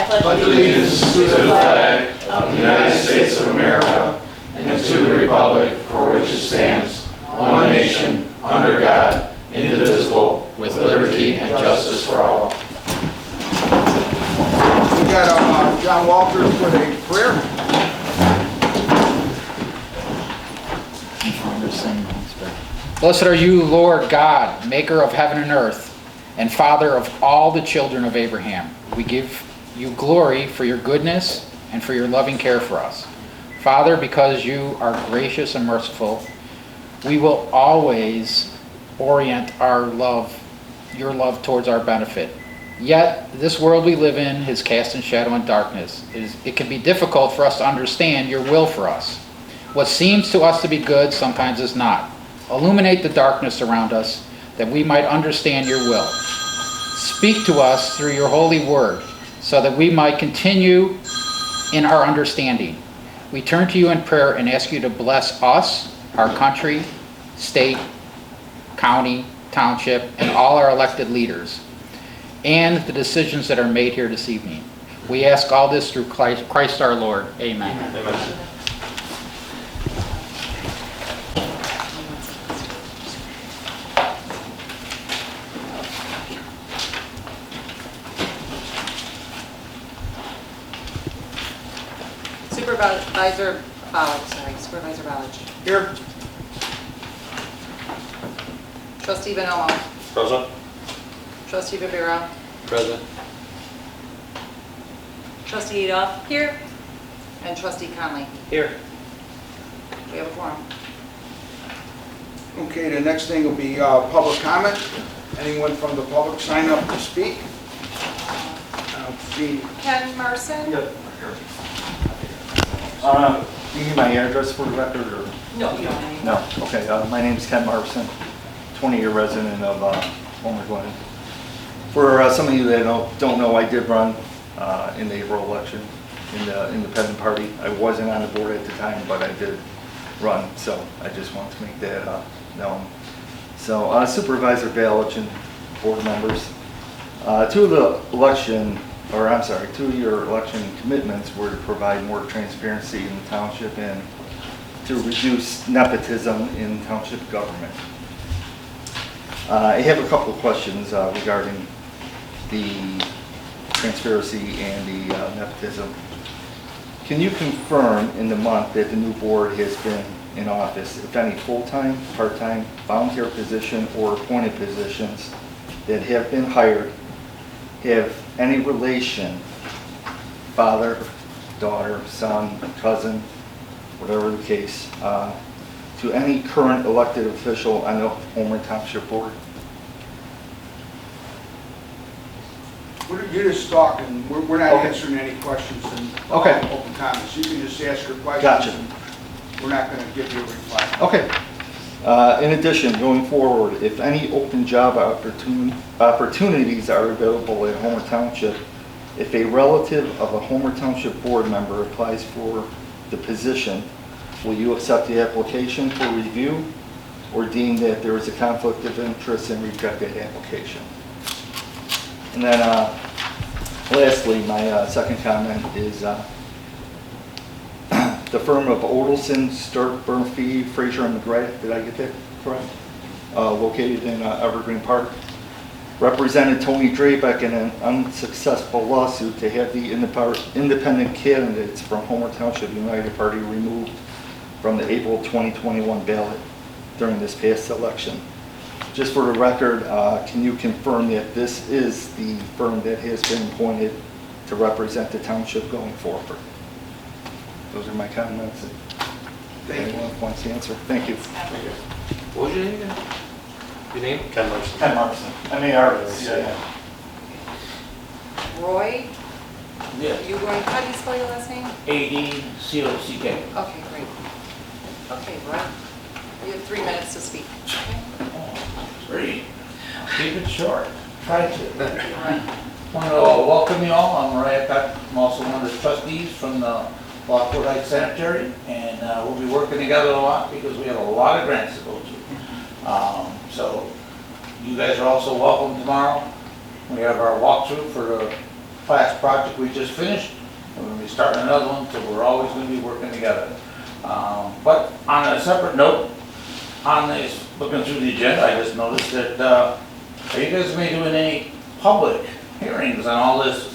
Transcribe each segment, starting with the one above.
pledge allegiance to the flag of the United States of America and to the republic for which it stands, one nation, under God, indivisible, with liberty and justice for all. We got John Walters with a prayer. Blessed are you, Lord God, maker of heaven and earth, and Father of all the children of Abraham. We give you glory for your goodness and for your loving care for us. Father, because you are gracious and merciful, we will always orient your love towards our benefit. Yet, this world we live in is cast in shadow and darkness. It can be difficult for us to understand your will for us. What seems to us to be good sometimes is not. Illuminate the darkness around us that we might understand your will. Speak to us through your holy word so that we might continue in our understanding. We turn to you in prayer and ask you to bless us, our country, state, county, township, and all our elected leaders, and the decisions that are made here this evening. We ask all this through Christ our Lord. Amen. Amen. Supervisor Ballage. Here. Trustee Bonomo. Present. Trustee Rivera. Present. Trustee Adolph. Here. And Trustee Conley. Here. We have a quorum. Okay, the next thing will be public comment. Anyone from the public sign up to speak? See. Ken Marson. Yep. Do you need my address for the record, or? No, you don't have any. No, okay, my name's Ken Marson, 20-year resident of Homer Glen. For some of you that don't know, I did run in the April election in the independent party. I wasn't on the board at the time, but I did run, so I just want to make that known. So Supervisor Ballage and board members, two of your election commitments were to provide more transparency in the township and to reduce nepotism in township government. I have a couple of questions regarding the transparency and the nepotism. Can you confirm in the month that the new board has been in office, if any full-time, part-time, volunteer position, or appointed positions that have been hired have any relation, father, daughter, son, cousin, whatever the case, to any current elected official on the Homer Township Board? You're just talking. We're not Okay. answering any questions in Okay. open comments. You can just ask your questions. Gotcha. And we're not going to give you a reply. Okay. In addition, going forward, if any open job opportunities are available at Homer Township, if a relative of a Homer Township board member applies for the position, will you accept the application for review or deem that there is a conflict of interest and reject that application? And then lastly, my second comment is the firm of Odelson, Sturk, Burnfee, Fraser, and McGrath, did I get that correct? Located in Evergreen Park, represented Tony Drabeck in an unsuccessful lawsuit to have the independent candidates from Homer Township United Party removed from the April 2021 ballot during this past election. Just for the record, can you confirm that this is the firm that has been appointed to represent the township going forward? Those are my comments. Thank you. Anyone wants to answer? Thank you. What was your name again? Your name? Ken Larson. Ken Marson. I mean, yeah. Roy, Yes, how do you spell your last name? A-D-C-O-C-K. Okay, great. Okay, Roy, you have 3 minutes to speak. Okay? 3. Keep it short. Try to. Roy. Want to welcome you all. I'm Mariah Peck. I'm also one of the trustees from the Lockport Heights Sanitary, and we'll be working together a lot because we have a lot of grants to go to. So you guys are also welcome tomorrow. We have our walkthrough for the class project we just finished. We're gonna be starting another one, so we're always gonna be working together. But on a separate note, on this, looking through the agenda, I just noticed that, are you guys gonna be doing any public hearings on all this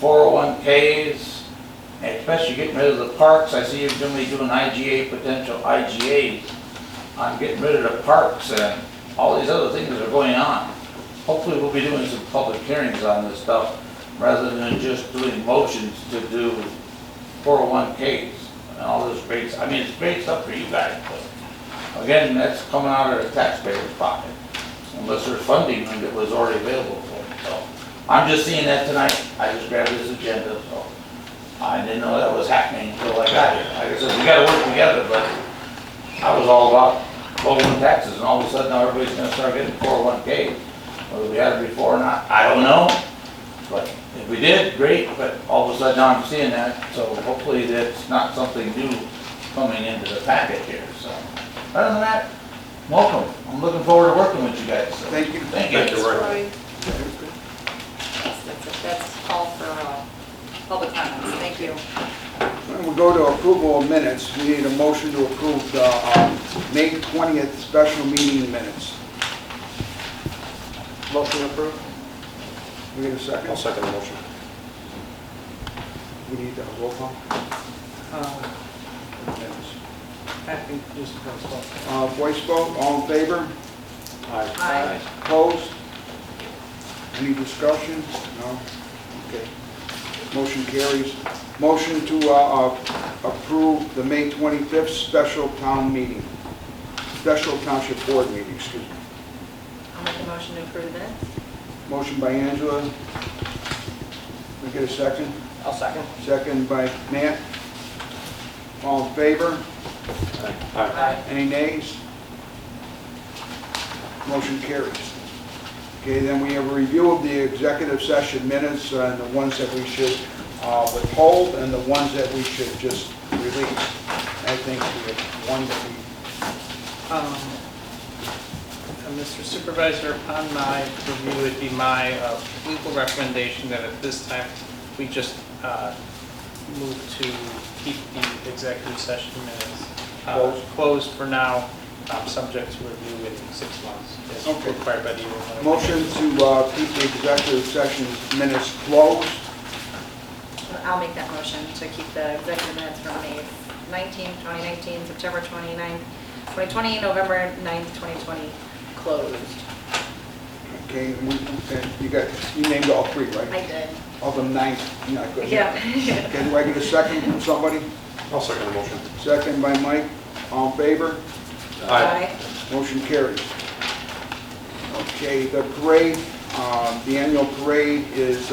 401Ks, especially getting rid of the parks? I see you're gonna be doing IGA, potential IGAs on getting rid of the parks and all these other things that are going on. Hopefully we'll be doing some public hearings on this stuff rather than just doing motions to do 401Ks and all this great, I mean, it's great stuff for you guys, but again, that's coming out of the taxpayers' pocket, unless there's funding that was already available for it. So I'm just seeing that tonight. I just grabbed this agenda, so I didn't know that was happening until I got here. Like I said, we gotta work together, but I was all about lowering taxes, and all of a sudden now everybody's gonna start getting 401K. Whether we had it before or not, I don't know. But if we did, great, but all of a sudden now I'm seeing that, so hopefully that's not something new coming into the packet here, so. Other than that, welcome. I'm looking forward to working with you guys. So. Thank you. Thank you. Thanks, Roy. Yes, that's it. That's all for public comments. Thank you. And we'll go to approval of minutes. We need a motion to approve the May 20th special meeting minutes. Motion approved? We get a second? I'll second the motion. We need a roll call? Happy, just Voice vote, all in favor? Aye. Opposed? Any discussion? No? Okay. Motion carries. Motion to approve the May 25th special town meeting, special township board meeting, excuse me. I'll make a motion to approve that. Motion by Angela. We get a second? I'll second. Second by Matt. All in favor? Aye. Any nays? Motion carries. Okay, then we have a review of the executive session minutes and the ones that we should withhold and the ones that we should just release. I think we have one that we... Mr. Supervisor, upon my review, it'd be my legal recommendation that at this time, we just move to keep the executive session minutes closed for now, subject to review in 6 months, as Okay. required by the UN. Motion to keep the executive session minutes closed. I'll make that motion to keep the executive minutes from May 19th, 2019, September 29th, 2020, November 9th, 2020 closed. Okay, and you named all three, right? I did. Of them 9, not good. Yeah. Okay, do I get a second from somebody? I'll second the motion. Second by Mike. All in favor? Aye. Motion carries. Okay, the parade, the annual parade is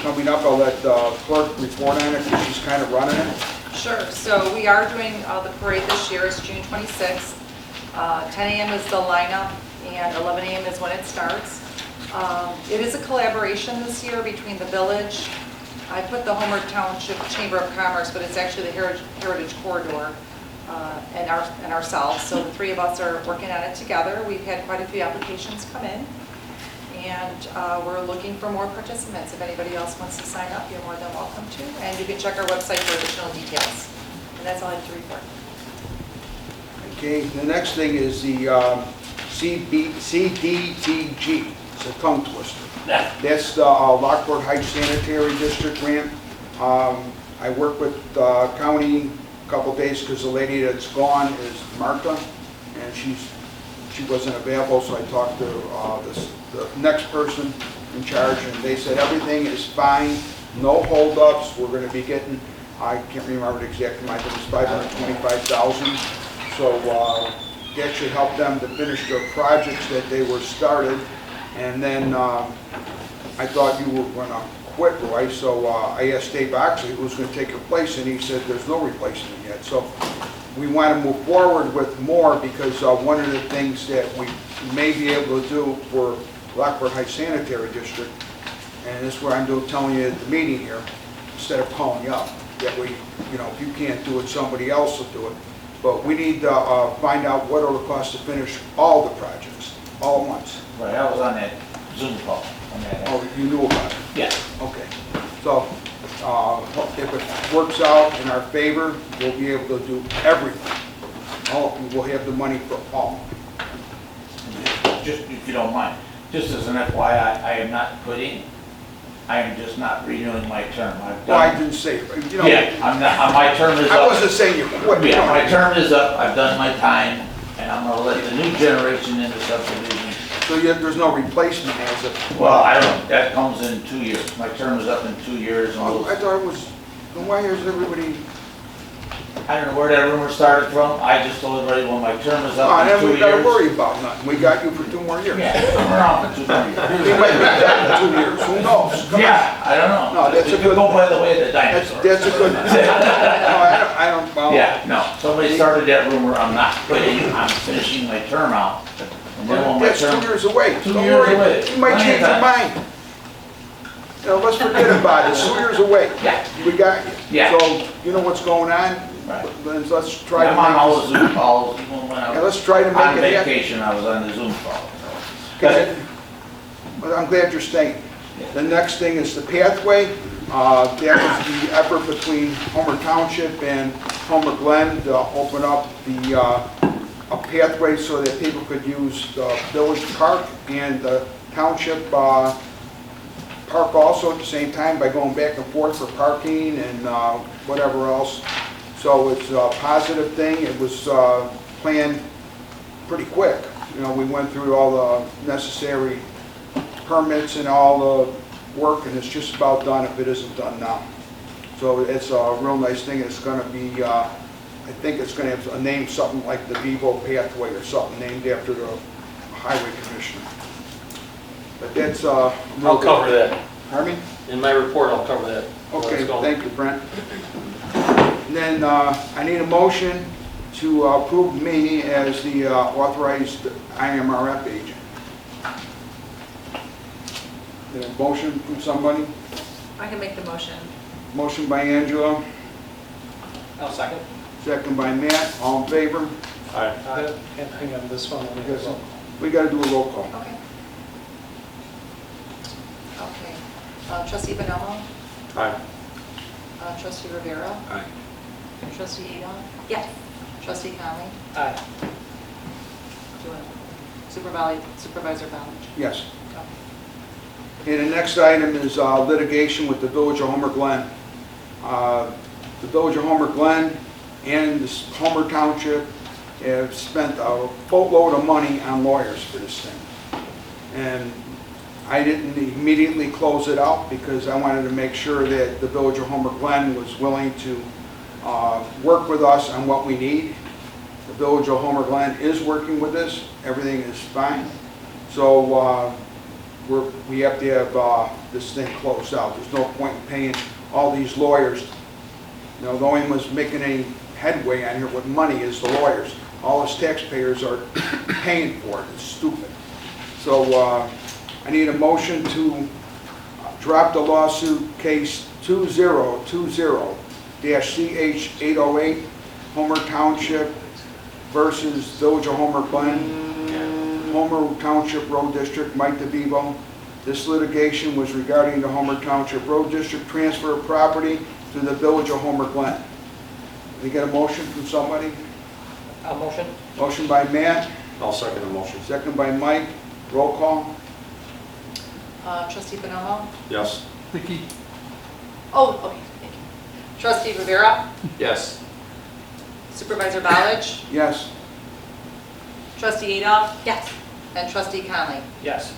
coming up. I'll let the clerk report on it because she's kind of running it. Sure, so we are doing the parade this year. It's June 26th. 10 a.m. is the lineup and 11 a.m. is when it starts. It is a collaboration this year between the village. I put the Homer Township Chamber of Commerce, but it's actually the Heritage Corridor and ourselves. So the three of us are working on it together. We've had quite a few applications come in, and we're looking for more participants. If anybody else wants to sign up, you're more than welcome to. And you can check our website for additional details. And that's all I have to report. Okay, the next thing is the CDTG. It's a tongue twister. That's the Lockport Heights Sanitary District grant. I worked with the county a couple days because the lady that's gone is Martha, and she wasn't available, so I talked to the next person in charge, and they said everything is fine, no holdups. We're going to be getting, I can't remember the exact amount, it was $525,000. So that should help them to finish their projects that they were started. And then I thought you were going to quit, Roy, so I asked Dave Oxley who's going to take your place, and he said there's no replacement yet. So we want to move forward with more because one of the things that we may be able to do for Lockport Heights Sanitary District, and this is what I'm telling you at the meeting here, instead of calling you up, that we, if you can't do it, somebody else will do it. But we need to find out what it'll cost to finish all the projects, all at once. Right, I was on that Zoom call. when that Oh, happened. you knew about it? Yeah. Okay. So, if it works out in our favor, we'll be able to do everything. We'll have the money for all. Just, if you don't mind, just as an FYI, I am not quitting. I am just not renewing my term. I've Well, I done. didn't say, you know. Yeah, I'm not, my term is I up. wasn't saying you quit. Yeah, my term is up, I've done my time, and I'm gonna let the new generation in the subdivision. So there's no replacement as of... Well, I don't, that comes in 2 years. My term is up in 2 years, and Oh, I we'll, thought it was, then why is everybody... I don't know where that rumor started from. I just told everybody when my term is Oh, up then in 2 we gotta years. worry about nothing. We got you for 2 more years. Yeah, I'm around for 2 more years. We might be back in 2 years, who knows? Come on. Yeah, I don't know. No, that's a We could good- go by the way of the That's dinosaurs. a good... No, I don't, well... Yeah, no, somebody started that rumor, I'm not quitting, I'm finishing my term out. And then when my That's 2 term, years away. 2 Don't years worry. away. You might Plenty change of your time. mind. You know, let's forget about it. It's 2 years away. Yeah. We got you. Yeah. So, you know what's going on? Right. Let's try to I'm on all the make Zoom calls, even when I yeah, was let's try to on make it happen. vacation, I was on the Zoom call. Okay. But I'm glad you're staying. The next thing is the pathway. That was the effort between Homer Township and Homer Glen to open up a pathway so that people could use the village park and the township park also at the same time by going back and forth for parking and whatever else. So it's a positive thing. It was planned pretty quick. You know, we went through all the necessary permits and all the work, and it's just about done if it isn't done now. So it's a real nice thing. It's going to be, I think it's going to have a name, something like the Vivo Pathway or something, named after the highway commissioner. But that's... I'll cover that. Pardon me? In my report, I'll cover that. Okay, thank you, Brent. And then I need a motion to approve me as the authorized IMRF agent. A motion from somebody? I can make the motion. Motion by Angela, I'll second. second by Matt, all in favor? And hang on, this one. let me Yes. go. We got to do a roll call. Okay. Okay. Trustee Benello? Aye. Trustee Rivera? Aye. Trustee Adon? Yes. Trustee Conley? Aye. Supervisor Balch? Yes. And the next item is litigation with the Village of Homer Glen. The Village of Homer Glen and this Homer Township have spent a boatload of money on lawyers for this thing. And I didn't immediately close it out because I wanted to make sure that the Village of Homer Glen was willing to work with us on what we need. The Village of Homer Glen is working with us. Everything is fine. So we have to have this thing closed out. There's no point in paying all these lawyers. You know, the only one's making any headway on here with money is the lawyers. All us taxpayers are paying for it. It's stupid. So I need a motion to drop the lawsuit case 2020-CH808, Homer Township versus Village of Homer Glen. Homer Township Road District, Mike DeVivo. This litigation was regarding the Homer Township Road District transfer of property to the Village of Homer Glen. Can we get a motion from somebody? I'll motion. Motion by Matt, I'll second the motion. second by Mike. Roll call. Trustee Benello? Yes. Oh, okay, thank you. Trustee Rivera? Yes. Supervisor Balch? Yes. Trustee Adolph? Yes. And Trustee Conley? Yes.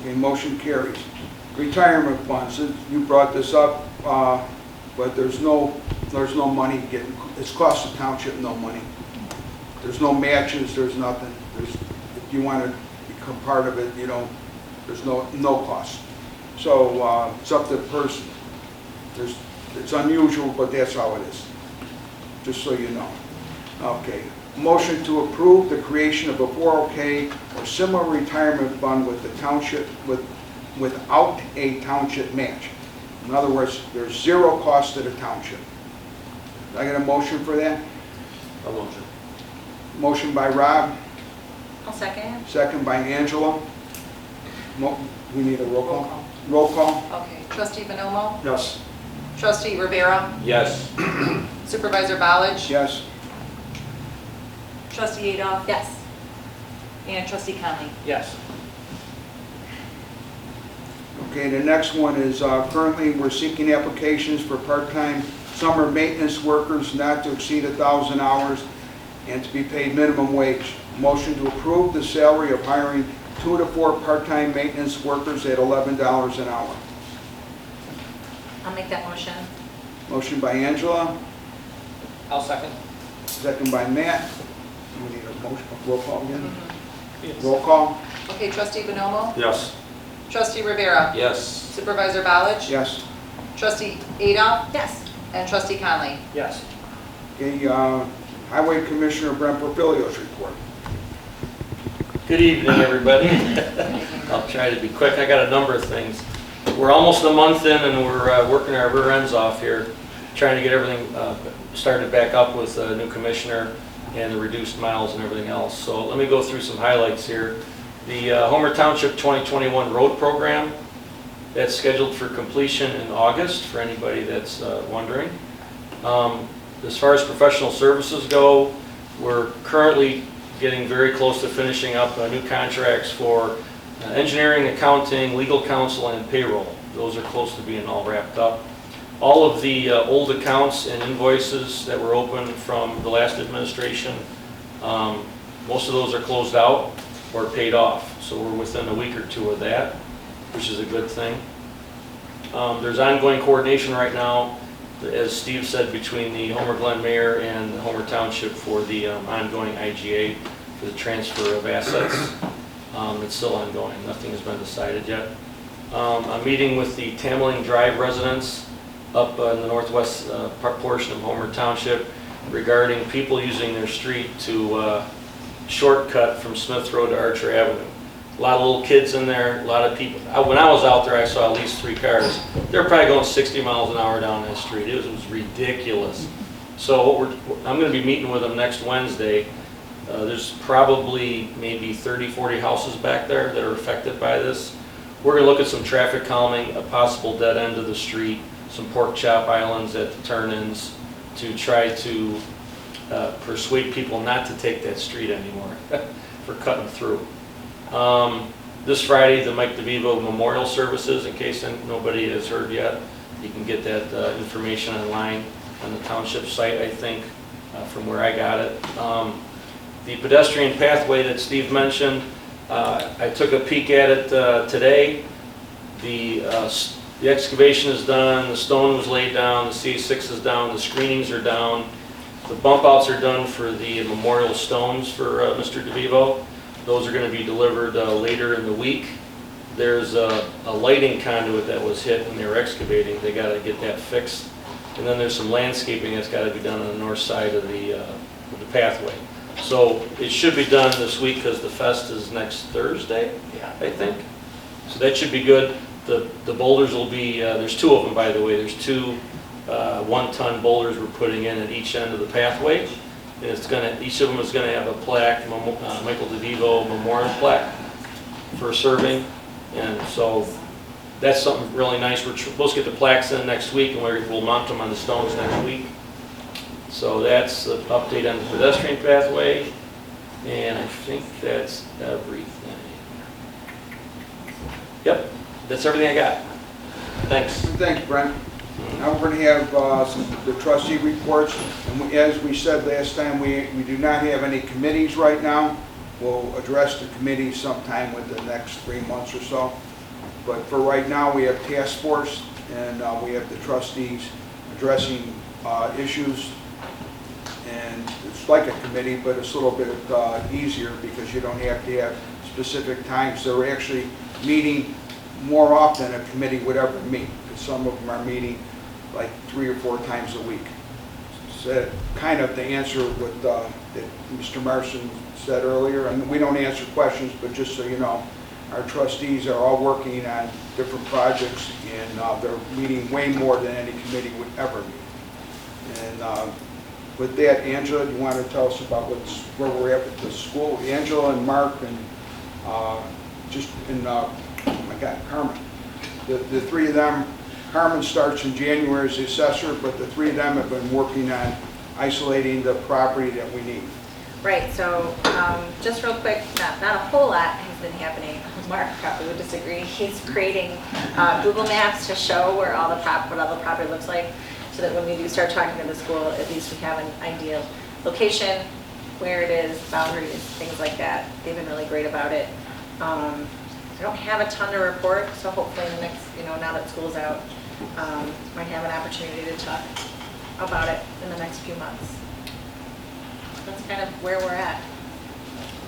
Okay, motion carries. Retirement funds, you brought this up, but there's no money getting, it's cost the township no money. There's no matches, there's nothing. If you want to become part of it, you don't, there's no cost. So it's up to the person. It's unusual, but that's how it is, just so you know. Okay. Motion to approve the creation of a 401k or similar retirement fund with the township, without a township match. In other words, there's zero cost to the township. Did I get a motion for that? A motion. Motion by Rob, I'll second. second by Angela. We need a roll Roll call? call. Roll call? Okay, trustee Bonomo, Yes. trustee Rivera, Yes. supervisor Ballage, Yes. trustee Adolph. Yes. And trustee Conley. Yes. Okay, the next one is currently we're seeking applications for part-time summer maintenance workers not to exceed 1,000 hours and to be paid minimum wage. Motion to approve the salary of hiring 2 to 4 part-time maintenance workers at $11 an hour. I'll make that motion. Motion by Angela, I'll second. second by Matt. We need a motion, roll call again? Yes. Roll call? Okay, trustee Bonomo, Yes. trustee Rivera, Yes. supervisor Ballage, Yes. trustee Adolph, Yes. and trustee Conley. Yes. Okay, Highway Commissioner Brent Porfilio's report. Good evening, everybody. I'll try to be quick. I got a number of things. We're almost a month in and we're working our rear ends off here, trying to get everything started back up with a new commissioner and the reduced miles and everything else. So let me go through some highlights here. The Homer Township 2021 road program, that's scheduled for completion in August, for anybody that's wondering. As far as professional services go, we're currently getting very close to finishing up new contracts for engineering, accounting, legal counsel, and payroll. Those are close to being all wrapped up. All of the old accounts and invoices that were open from the last administration, most of those are closed out or paid off. So we're within a week or two of that, which is a good thing. There's ongoing coordination right now, as Steve said, between the Homer Glen Mayor and the Homer Township for the ongoing IGA for the transfer of assets. It's still ongoing. Nothing has been decided yet. I'm meeting with the Tanerling Drive residents up in the northwest portion of Homer Township regarding people using their street to shortcut from Smith Road to Archer Avenue. A lot of little kids in there, a lot of people. When I was out there, I saw at least 3 cars. They're probably going 60 miles an hour down that street. It was ridiculous. So I'm going to be meeting with them next Wednesday. There's probably maybe 30, 40 houses back there that are affected by this. We're going to look at some traffic calming, a possible dead end of the street, some pork chop islands at the turn-ins to try to persuade people not to take that street anymore for cutting through. This Friday, the Mike DeVivo Memorial Services, in case nobody has heard yet. You can get that information online on the township site, I think, from where I got it. The pedestrian pathway that Steve mentioned, I took a peek at it today. The excavation is done, the stone was laid down, the C6 is down, the screenings are down. The bump outs are done for the memorial stones for Mr. DeVivo. Those are going to be delivered later in the week. There's a lighting conduit that was hit when they were excavating. They got to get that fixed. And then there's some landscaping that's got to be done on the north side of the pathway. So it should be done this week because the fest is next Thursday, I think. So that should be good. The boulders will be, there's 2 of them, by the way. There's 2 1-ton boulders we're putting in at each end of the pathway. And it's each of them is going to have a plaque, Michael DeVivo Memorial plaque for serving. And so that's something really nice. We're supposed to get the plaques in next week, and we'll mount them on the stones next week. So that's the update on the pedestrian pathway. And I think that's everything. Yep, that's everything I got. Thanks. Thanks, Brent. Now we're going to have the trustee reports, and as we said last time, we do not have any committees right now. We'll address the committees sometime within the next 3 months or so. But for right now, we have task force, and we have the trustees addressing issues. And it's like a committee, but it's a little bit easier because you don't have to have specific times. They're actually meeting more often than a committee would ever meet, because some of them are meeting like 3 or 4 times a week. So kind of to answer what that Mr. Marson said earlier, and we don't answer questions, but just so you know, our trustees are all working on different projects, and they're meeting way more than any committee would ever meet. And with that, Angela, do you want to tell us about where we're at with the school? Angela and Mark, and just in Carmen. The three of them, Carmen starts in January as the assessor, but the three of them have been working on isolating the property that we need. Right, so just real quick, not a whole lot has been happening. Mark probably would disagree. He's creating Google Maps to show where what all the property looks like, so that when we do start talking to the school, at least we have an ideal location, where it is, boundaries, things like that. They've been really great about it. I don't have a ton to report, so hopefully in the next, now that school's out, might have an opportunity to talk about it in the next few months. That's kind of where we're at.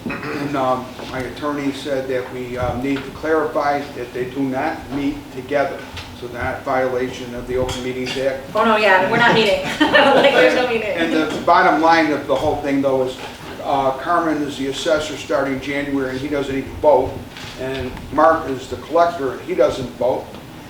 And my attorney said that we need to clarify that they do not meet together, so not violation of the Open Meetings Act. Oh, no, yeah, we're not meeting. Like, there's no meeting. And the bottom line of the whole thing, though, is Carmen is the assessor starting January, and he doesn't even vote. And Mark is the collector, and he doesn't vote.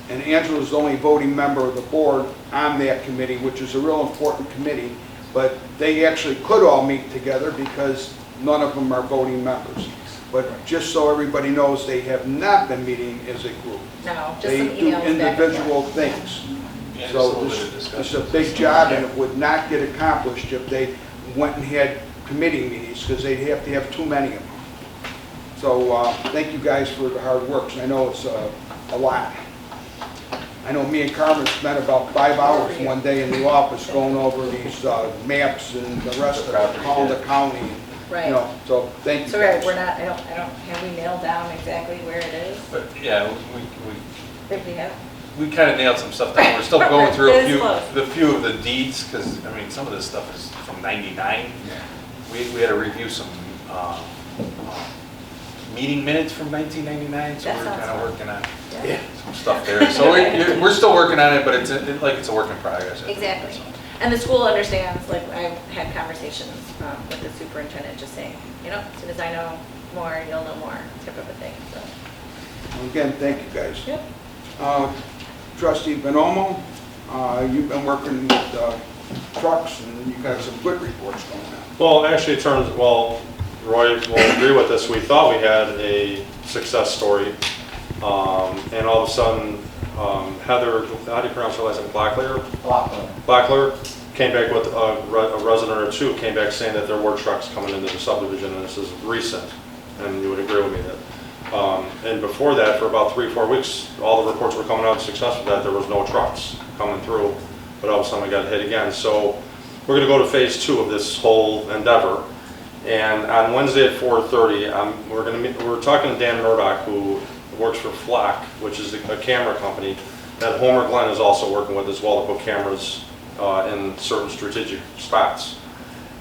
And Angela is the only voting member of the board on that committee, which is a real important committee. But they actually could all meet together because none of them are voting members. But just so everybody knows, they have not been meeting as a group. No, just They some do emails back and individual forth. things. Yeah, So just a little bit of this discussion. is a big job, and it would not get accomplished if they went and had committee meetings, because they'd have to have too many of them. So thank you guys for the hard work. I know it's a lot. I know me and Carmen spent about 5 hours one day in the office going over these maps and the rest of it, calling the county. Right. So thank you. So, right, guys. we're not, have we nailed down exactly where it is? But yeah, If we have? we kind of nailed some stuff down. We're still going through It is close. the few of the deeds, because, I mean, some of this stuff is from '99. We had to review some meeting minutes from 1999, so That we're sounds kind of fun. working on Yeah. some stuff there. So we're still working on it, but it's a work in progress. I think. Exactly. And the school understands, like, I've had conversations with the superintendent, just saying, as soon as I know more, you'll know more, type of a thing, so. Again, thank you guys. Yep. Trustee Bonomo, you've been working with trucks, and you've got some good reports going on. Well, actually, Roy will agree with us. We thought we had a success story, and all of a sudden, Heather, how do you pronounce her last name? Blackler came back with a resident or two, came back saying that there were trucks coming into the subdivision, and this is recent, and you would agree with me that. And before that, for about 3 or 4 weeks, all the reports were coming out successful that there was no trucks coming through, but all of a sudden we got hit again. So we're going to go to phase 2 of this whole endeavor. And on Wednesday at 4:30, we're talking to Dan Murdoch, who works for Flack, which is a camera company that Homer Glenn is also working with as well to put cameras in certain strategic spots.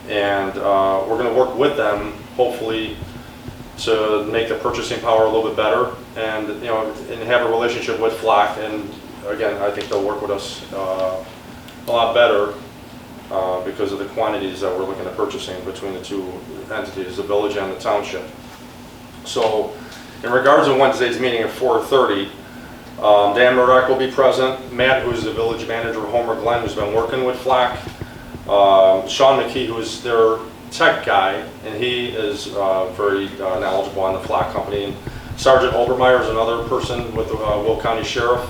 And we're going to work with them, hopefully, to make the purchasing power a little bit better, and and have a relationship with Flack. And again, I think they'll work with us a lot better. Because of the quantities that we're looking at purchasing between the two entities, the village and the township. So in regards to Wednesday's meeting at 4:30, Dan Murdoch will be present, Matt, who's the village manager, Homer Glenn, who's been working with Flack, Sean McKee, who's their tech guy, and he is very knowledgeable on the Flack company, and Sergeant Obermeyer is another person with the Will County Sheriff,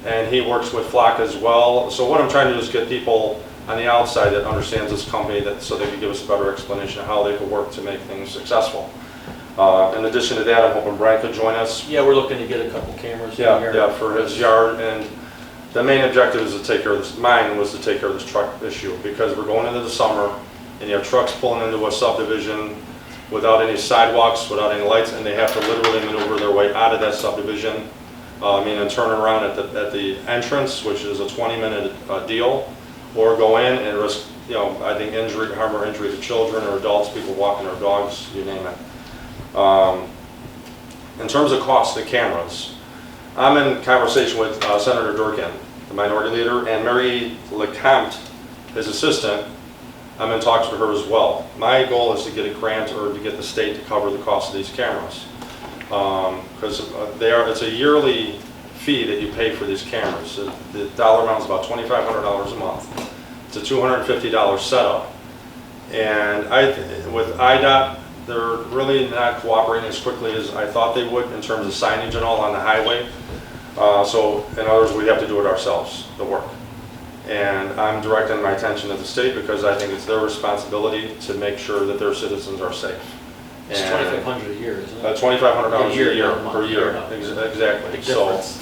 and he works with Flack as well. So what I'm trying to do is get people on the outside that understands this company, so they can give us a better explanation of how they could work to make things successful. In addition to that, I'm hoping Brian could join us. Yeah, we're looking to get a couple cameras. in Yeah, here. yeah, for his yard, and the main objective is to take care of this. Mine was to take care of this truck issue, because we're going into the summer, and you have trucks pulling into a subdivision without any sidewalks, without any lights, and they have to literally maneuver their way out of that subdivision, and turn around at the entrance, which is a 20-minute deal, or go in and risk, I think harm or injury to children or adults, people walking their dogs, you name it. In terms of cost of cameras, I'm in conversation with Senator Durkin, the minority leader, and Mary LeCompte, his assistant. I'm in talks with her as well. My goal is to get a grant or to get the state to cover the cost of these cameras, because it's a yearly fee that you pay for these cameras. The dollar amount is about $2,500 a month. It's a $250 setup, and with IDOT they're really not cooperating as quickly as I thought they would in terms of signage and all on the highway. So in other words, we have to do it ourselves, the work. And I'm directing my attention to the state because I think it's their responsibility to make sure that their citizens are safe. It's And, $2,500 a year, isn't it? $2,500 a year not a month. per year, Yeah. exactly. Big So, difference.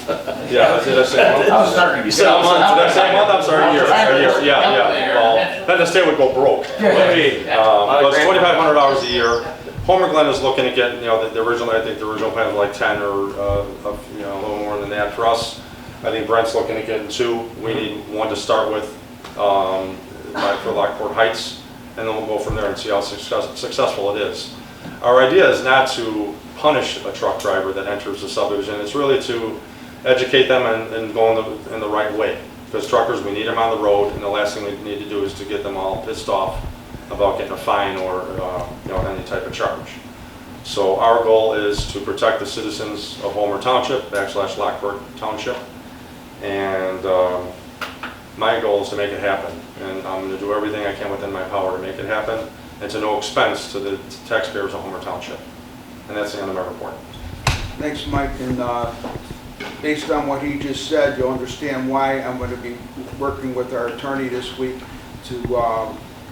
yeah, did I say month? I was starting to You said a month, did I say a month? I'm sorry, a year, yeah. Well, then the state would go broke. But it's $2,500 a year. Homer Glen is looking at getting, the original, I think the original plan was like 10 or, a little more than that. For us, I think Brent's looking at getting 2. We need 1 to start with for Lockport Heights, and then we'll go from there and see how successful it is. Our idea is not to punish a truck driver that enters the subdivision. It's really to educate them and go in the right way. Because truckers, we need them on the road, and the last thing we need to do is to get them all pissed off about getting a fine or any type of charge. So our goal is to protect the citizens of Homer Township, / Lockport Township, and my goal is to make it happen. And I'm going to do everything I can within my power to make it happen, and to no expense to the taxpayers of Homer Township. And that's the end of my report. Thanks, Mike, and based on what he just said, you'll understand why I'm going to be working with our attorney this week to,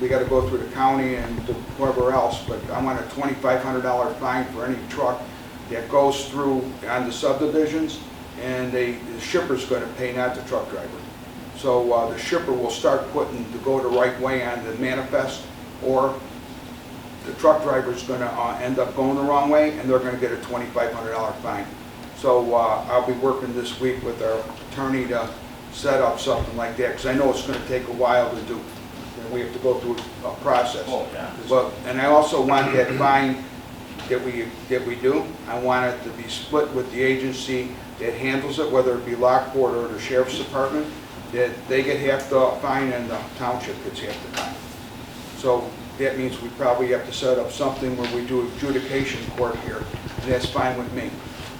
we got to go through the county and whoever else, but I want a $2,500 fine for any truck that goes through on the subdivisions, and the shipper's going to pay, not the truck driver. So the shipper will start putting to go the right way on the manifest, or the truck driver's going to end up going the wrong way, and they're going to get a $2,500 fine. So I'll be working this week with our attorney to set up something like that, because I know it's going to take a while to do. And we have to go through a process. Oh, yeah. But, and I also want that fine that we do, I want it to be split with the agency that handles it, whether it be Lockport or the Sheriff's Department, that they get half the fine and the township gets half the fine. So that means we probably have to set up something where we do adjudication court here, and that's fine with me.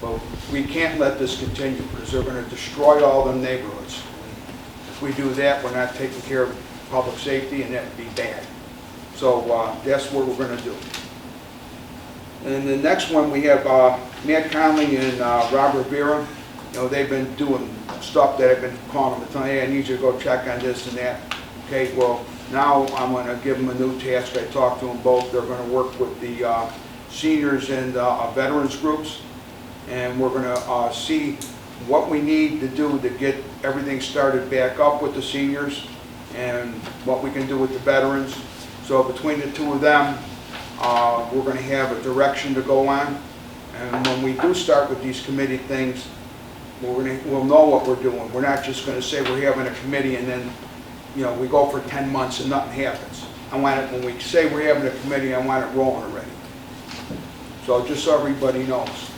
But we can't let this continue, because they're going to destroy all the neighborhoods. If we do that, we're not taking care of public safety, and that would be bad. So that's what we're going to do. And the next one, we have Matt Conley and Rob Rivera. They've been doing stuff that I've been calling them, telling, hey, I need you to go check on this and that. Okay, well, now I'm going to give them a new task. I talked to them both. They're going to work with the seniors and veterans groups, and we're going to see what we need to do to get everything started back up with the seniors, and what we can do with the veterans. So between the two of them, we're going to have a direction to go on. And when we do start with these committee things, we'll know what we're doing. We're not just going to say we're having a committee and then we go for 10 months and nothing happens. I want it, when we say we're having a committee, I want it rolling already. So just so everybody knows.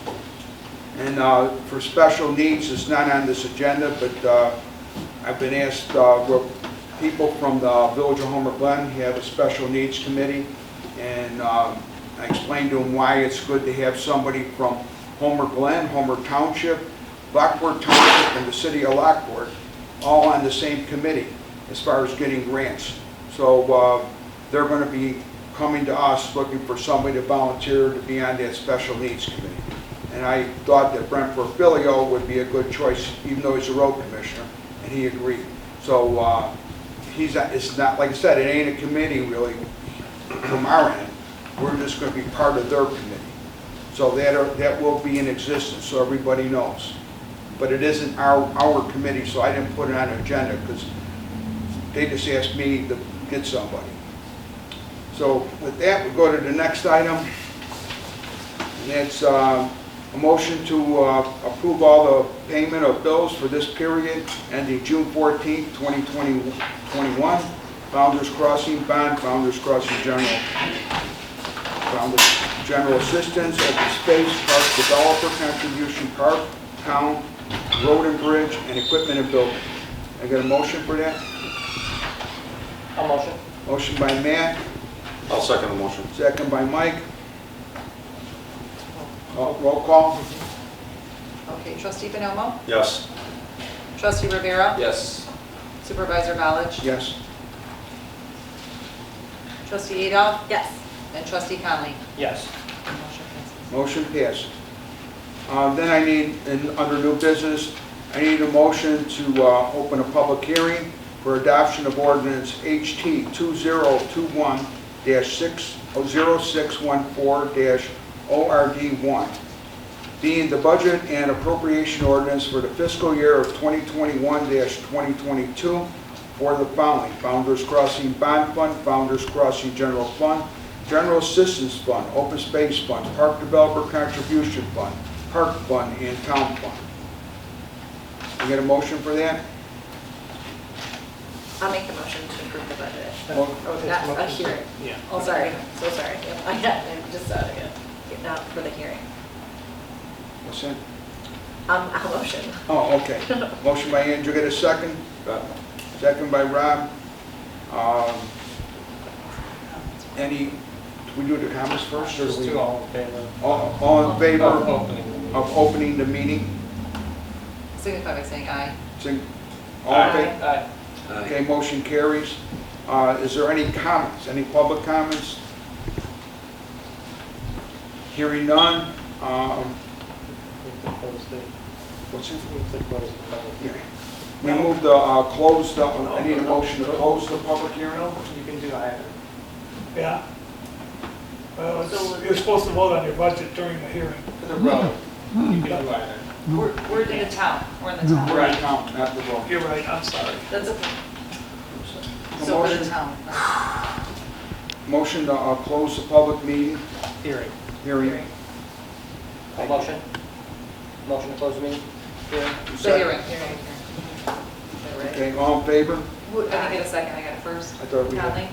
And for special needs, it's not on this agenda, but I've been asked, people from the Village of Homer Glen have a special needs committee, and I explained to them why it's good to have somebody from Homer Glen, Homer Township, Lockport Township, and the city of Lockport all on the same committee as far as getting grants. So they're going to be coming to us looking for somebody to volunteer to be on that special needs committee. And I thought that Brent Porfilio would be a good choice, even though he's a road commissioner, and he agreed. So it's not, like I said, it ain't a committee really from our end. We're just going to be part of their committee. So that will be in existence, so everybody knows. But it isn't our committee, so I didn't put it on the agenda, because they just asked me to get somebody. So with that, we'll go to the next item. And that's a motion to approve all the payment of bills for this period ending June 14th, 2021. Founders Crossing Bond, Founders Crossing General Assistance, Open Space, Park Developer Contribution, Park, Town, Road and Bridge, and Equipment and Building. I got a motion for that? A motion. Motion by Matt, I'll second the motion. second by Mike. Roll call. Okay, Trustee Bonomo? Yes. Trustee Rivera? Yes. Supervisor College? Yes. Trustee Adolph? Yes. And trustee Conley. Yes. Motion passes. Motion passes. Then I need, under new business, I need a motion to open a public hearing for adoption of ordinance HT 2021-0614-ORD1, being the budget and appropriation ordinance for the fiscal year of 2021-2022 for the following: Founders Crossing Bond Fund, Founders Crossing General Fund, General Assistance Fund, Open Space Fund, Park Developer Contribution Fund, Park Fund, and Town Fund. You get a motion for that? I'll make the motion to approve the budget. Oh, Oh, not a hearing. Yeah. Oh, sorry, so sorry. Yep, I just saw it again. Not for the hearing. What's that? I'll motion. Oh, okay. Motion by Andrew, get a second? Second by Rob. Any, do we do the comments first? Or do Just we- do all in favor. All in favor Of opening. of opening the meeting? Signify by saying aye. All in favor? Aye. Okay, motion carries. Is there any comments, any public comments? Hearing none. Move to close the, What's it? move to close the public hearing. We moved the, close the, I need a motion to close the public hearing. You can do either. Yeah. Well, you're supposed to vote on your budget during the hearing. For the road, you can do either. We're in the town. We're in the town. We're on count, not the vote. You're right, I'm sorry. That's okay. So for the town. Motion to close the public meeting, Hearing. hearing. Motion? Motion to close the meeting? Hearing? The hearing. Okay, all in favor? Who, I didn't get a second, I got it first. I thought we had Conley?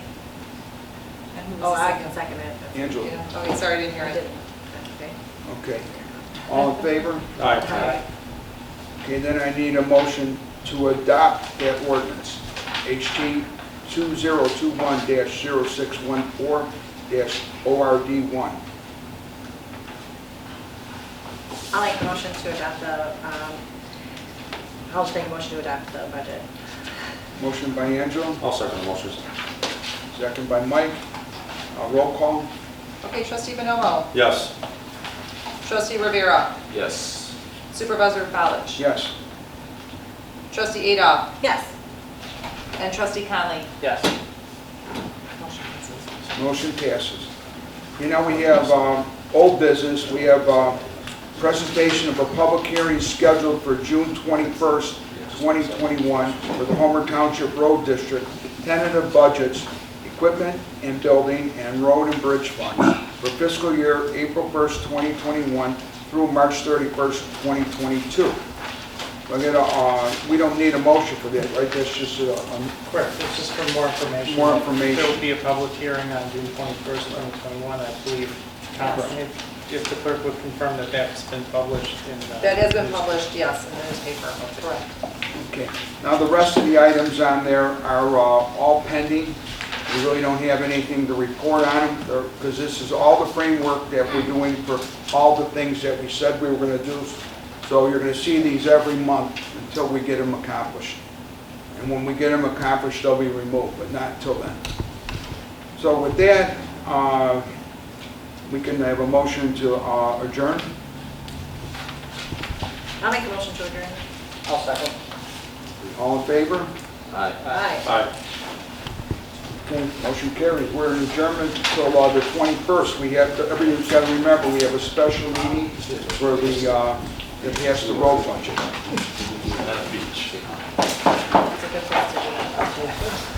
And who Oh, was the I second? can second it. Angela. Yeah. Okay, sorry, I didn't hear I it. didn't. That's okay. Okay. All in favor? Aye. Okay, then I need a motion to adopt that ordinance, HT 2021-0614-ORD1. I'll make the motion to adopt the, I'll just make a motion to adopt the budget. Motion by Angela, I'll second the motion. second by Mike. Roll call? Okay, trustee Bonomo, Yes. trustee Rivera, Yes. supervisor Fowlich, Yes. trustee Adolph, Yes. and trustee Conley. Yes. Motion passes. Motion passes. You know, we have old business, we have presentation of a public hearing scheduled for June 21st, 2021 for the Homer Township Road District, tentative budgets, equipment and building, and road and bridge funds for fiscal year April 1st, 2021 through March 31st, 2022. We don't need a motion for that, right? That's just Correct, it's just for more information. More information. There will be a public hearing on June 21st, 2021, I believe. If the clerk would confirm that that's been published in the... That has been published, yes, in the newspaper, correct. okay. Now, the rest of the items on there are all pending. We really don't have anything to report on them, because this is all the framework that we're doing for all the things that we said we were going to do. So you're going to see these every month until we get them accomplished. And when we get them accomplished, they'll be removed, but not until then. So with that, we can have a motion to adjourn. I'll make a motion to adjourn. I'll second. All in favor? Aye. Aye. Aye. Okay, motion carries. We're in adjournment until the 21st. We have, everyone's got to remember, we have a special meeting for the pass the road budget. It's a good place to do that.